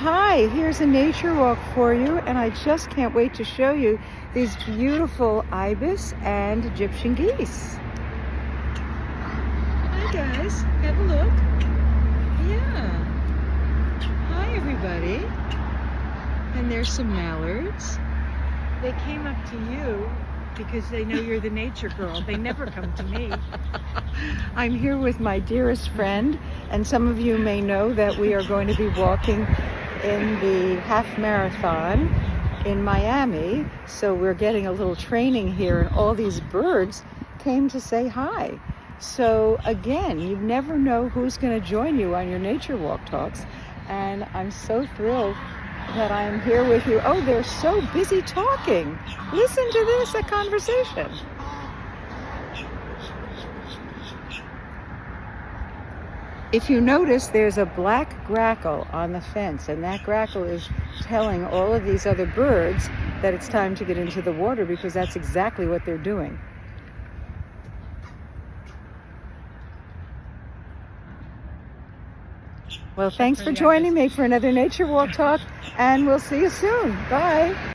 Hi, here's a nature walk for you, and I just can't wait to show you these beautiful Ibis and Egyptian geese. Hi guys, have a look. Yeah. Hi everybody. And there's some mallards. They came up to you because they know you're the nature girl. They never come to me. I'm here with my dearest friend, and some of you may know that we are going to be walking in the half marathon in Miami. So we're getting a little training here, and all these birds came to say hi. So again, you never know who's going to join you on your nature walk talks, and I'm so thrilled that I'm here with you. Oh, they're so busy talking. Listen to this, a conversation. If you notice, there's a black grackle on the fence, and that grackle is telling all of these other birds that it's time to get into the water, because that's exactly what they're doing. Well, thanks for joining me for another Nature Walk Talk, and we'll see you soon. Bye.